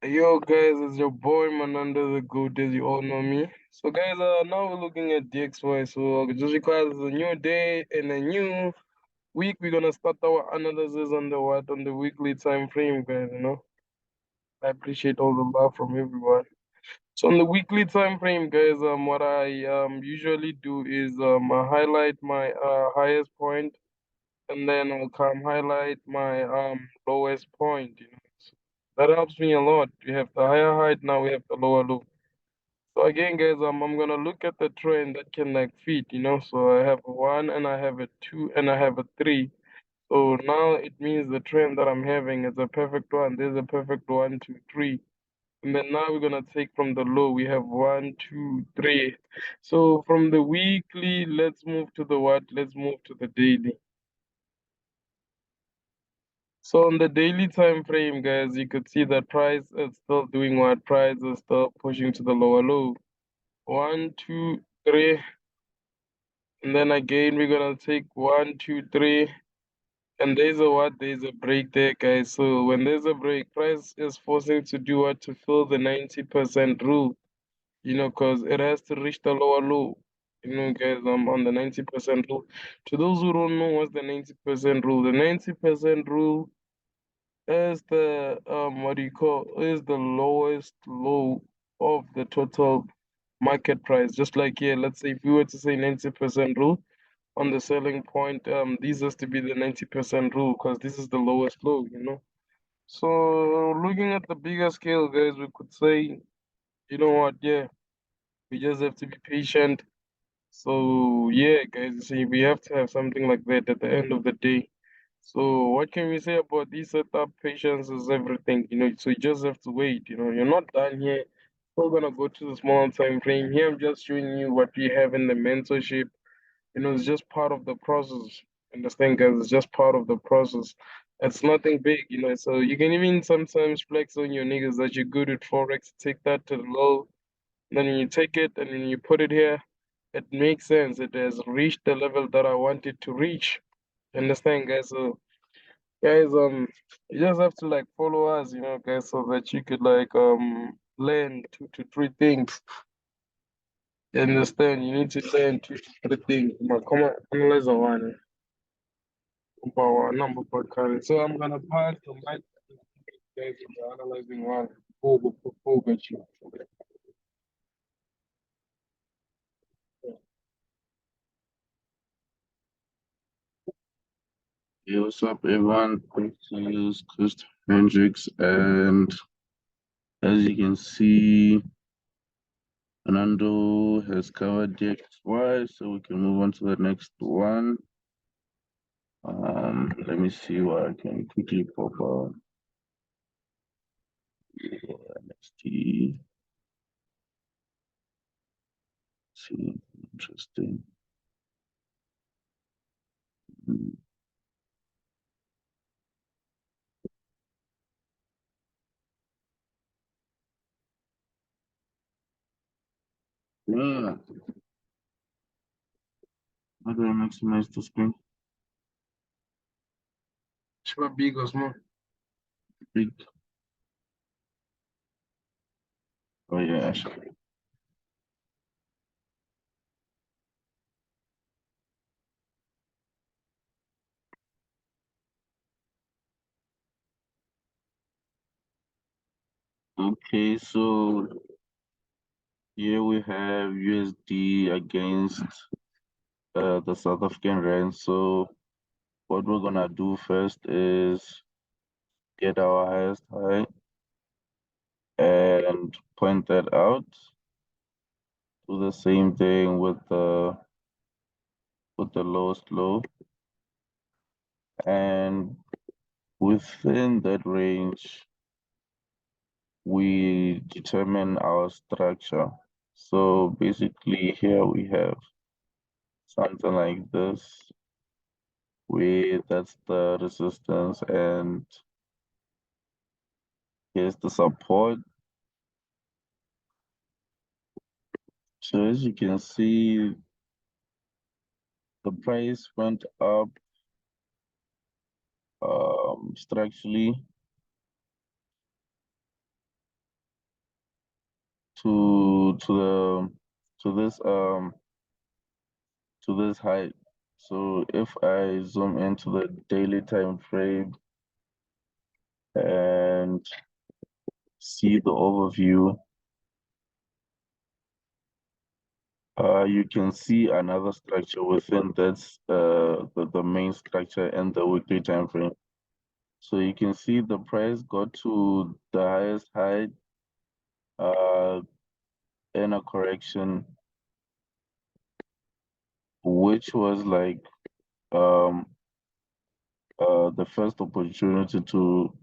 Yo guys, it's your boy Mananda the Goat, as you all know me. So guys, now we're looking at DXY. So just because it's a new day and a new week, we're gonna start our analysis on the weekly time frame, guys. I appreciate all the love from everyone. So on the weekly time frame, guys, what I usually do is I highlight my highest point, and then I'll come highlight my lowest point. So that helps me a lot. We have the higher height, now we have the lower low. So again, guys, I'm gonna look at the trend that can like fit. So I have a one, and I have a two, and I have a three. So now it means the trend that I'm having is a perfect one. There's a perfect one, two, three. And then now we're gonna take from the low. We have one, two, three. So from the weekly, let's move to the what? Let's move to the daily. So on the daily time frame, guys, you could see that price is still doing what? Price is still pushing to the lower low. One, two, three. And then again, we're gonna take one, two, three. And there's a what? There's a break there, guys. So when there's a break, price is forcing to do what? To fill the 90% rule. Because it has to reach the lower low. Guys, I'm on the 90% rule. To those who don't know what's the 90% rule, the 90% rule is the what do you call is the lowest low of the total market price. Just like here, let's say if we were to say 90% rule on the selling point, this has to be the 90% rule because this is the lowest low. So looking at the bigger scale, guys, we could say, you know what, yeah, we just have to be patient. So yeah, guys, see, we have to have something like that at the end of the day. So what can we say about this setup? Patience is everything. So you just have to wait. You're not done here. Still gonna go to the small time frame. Here I'm just showing you what we have in the mentorship. It's just part of the process. Understand, guys? It's just part of the process. It's nothing big. So you can even sometimes flex on your niggas that you're good at forex. Take that to the low, then you take it and then you put it here. It makes sense. It has reached the level that I want it to reach. Understand, guys? So guys, you just have to like follow us, guys, so that you could like learn two to three things. You understand? You need to learn two to three things. Come on, analyze the one. Power number per current. So I'm gonna pass the mic to you guys if you're analyzing one. Get you. Hey, what's up, everyone? This is Chris Hendricks, and as you can see, Fernando has covered DXY, so we can move on to the next one. Let me see what I can quickly pop out. Yeah, NXT. See, interesting. Mm, Yeah, how do I maximize the screen? Sure, big or small. Big. Oh yeah, sure. Okay, so here we have USD against the South African rand. So what we're gonna do first is get our highest high and point that out. Do the same thing with the lowest low, and within that range we determine our structure. So basically here we have something like this, where that's the resistance and here's the support. So as you can see, the price went up structurally, to this height. So if I zoom into the daily time frame and see the overview, you can see another structure within that's the main structure and the weekly time frame. So you can see the price got to the highest height uh, in a correction, which was like um, the first opportunity to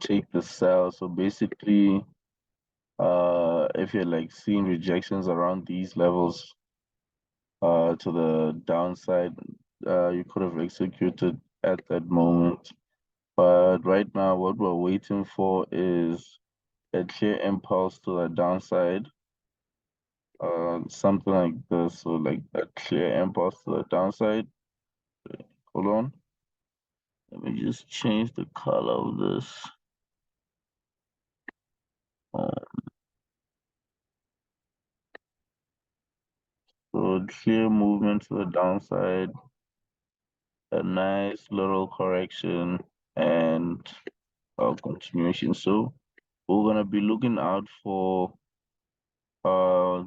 take the sell. So basically, if you're like seeing rejections around these levels to the downside, you could have executed at that moment. But right now, what we're waiting for is a clear impulse to the downside, something like this. So like a clear impulse to the downside. Hold on. Let me just change the color of this. Uh, so clear movement to the downside, a nice little correction, and continuation. So we're gonna be looking out for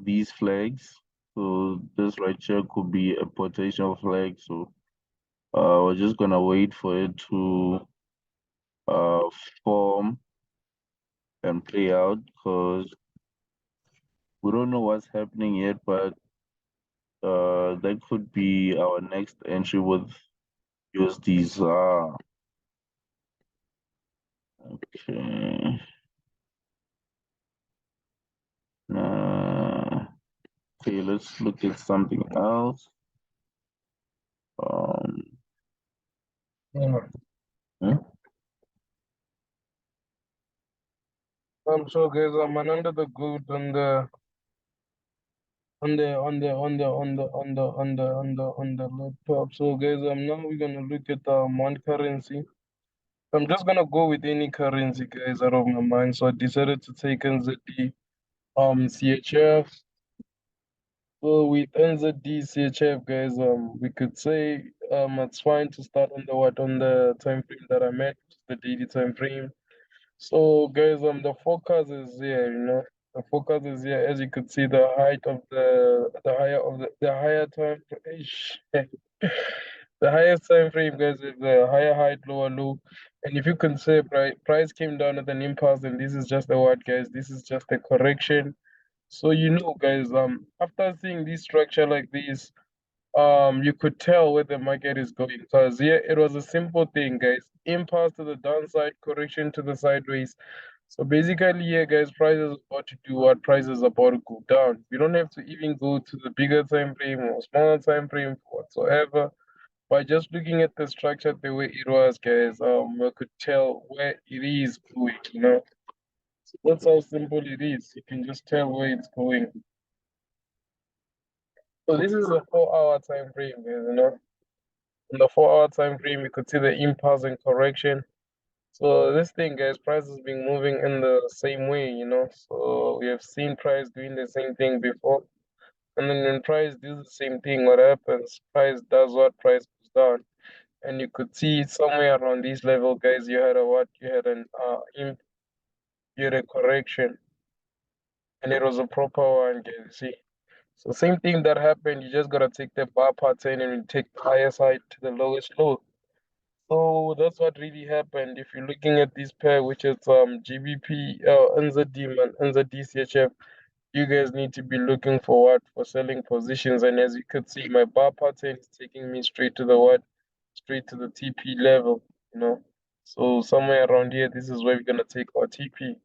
these flags. So this right here could be a potential flag. So we're just gonna wait for it to uh form and play out because we don't know what's happening yet, but that could be our next entry with USDs. Okay. Uh, okay, let's look at something else. Um, Yeah. hmm? I'm sure, guys. I'm under the good on the laptop. So, guys, now we're gonna look at one currency. I'm just gonna go with any currency, guys, out of my mind. So I decided to take NZD CHF. So with NZD CHF, guys, we could say it's fine to start on the time frame that I met, the daily time frame. So guys, the focus is here, the focus is here. As you could see, the height of the higher time the highest time frame, guys, is the higher height, lower low. And if you can say price came down at an impulse, and this is just a what, guys? This is just a correction. So guys, after seeing this structure like this, you could tell where the market is going because yeah, it was a simple thing, guys. Impulse to the downside, correction to the sideways. So basically, yeah, guys, price is about to do what price is about to go down. You don't have to even go to the bigger time frame or smaller time frame whatsoever. By just looking at the structure the way it was, guys, we could tell where it is going. So that's how simple it is. You can just tell where it's going. So this is a 4 hour time frame, guys. In the 4 hour time frame, you could see the impulse and correction. So this thing, guys, price has been moving in the same way. So we have seen price doing the same thing before. And then when price does the same thing, what happens? Price does what? Price goes down. And you could see somewhere around this level, guys, you had a what? You had a correction. And it was a proper one, guys. You see? So same thing that happened, you just gotta take the bar pattern and you take the higher side to the lowest low. So that's what really happened. If you're looking at this pair, which is GBP, NZD man, NZD you guys need to be looking for what? For selling positions. And as you could see, my bar pattern is taking me straight to the what? Straight to the TP level. So somewhere around here, this is where we're gonna take our TP.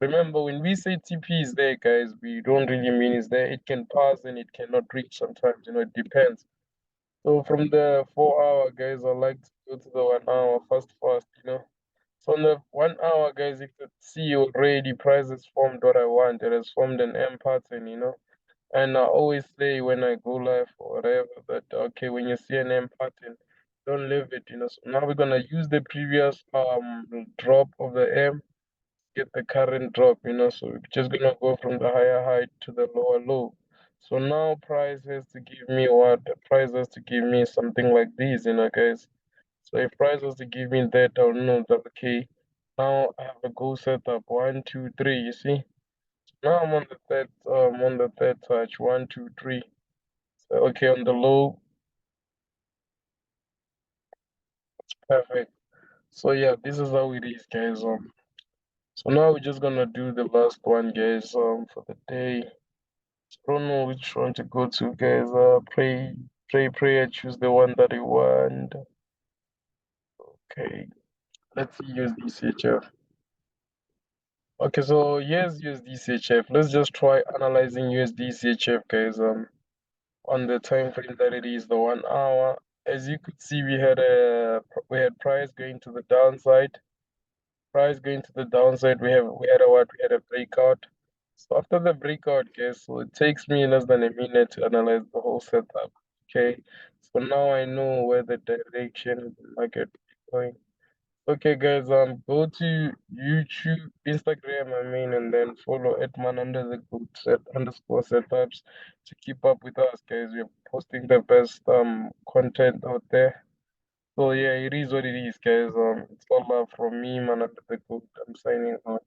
Remember, when we say TP is there, guys, we don't really mean it's there. It can pass and it cannot reach sometimes. It depends. So from the 4 hour, guys, I like to go to the 1 hour fast. So on the 1 hour, guys, you could see already price has formed what I want. It has formed an M pattern. And I always say when I go live or whatever that okay, when you see an M pattern, don't leave it. So now we're gonna use the previous drop of the M. get the current drop, so we're just gonna go from the higher high to the lower low. So now price has to give me what? The price has to give me something like this, guys. So if price was to give me that, I'll know that okay, now I have a go setup. 1, 2, 3, you see? So now I'm on the third touch. 1, 2, 3. So okay, on the low, perfect. So yeah, this is how it is, guys. So now we're just gonna do the last one, guys, for the day. Don't know which one to go to, guys. Pray, choose the one that you want. Okay, let's see USDCHF. Okay, so here's USDCHF. Let's just try analyzing USDCHF, guys. On the time frame that it is, the 1 hour. As you could see, we had price going to the downside. Price going to the downside. We had a breakout. So after the breakout, guys, so it takes me less than a minute to analyze the whole setup. Okay, so now I know where the direction of the market is going. Okay, guys, go to YouTube, Instagram, and then follow Edman under the good set underscore setups to keep up with us, guys. We're posting the best content out there. So yeah, it is what it is, guys. It's all love from me, man under the good. I'm signing out.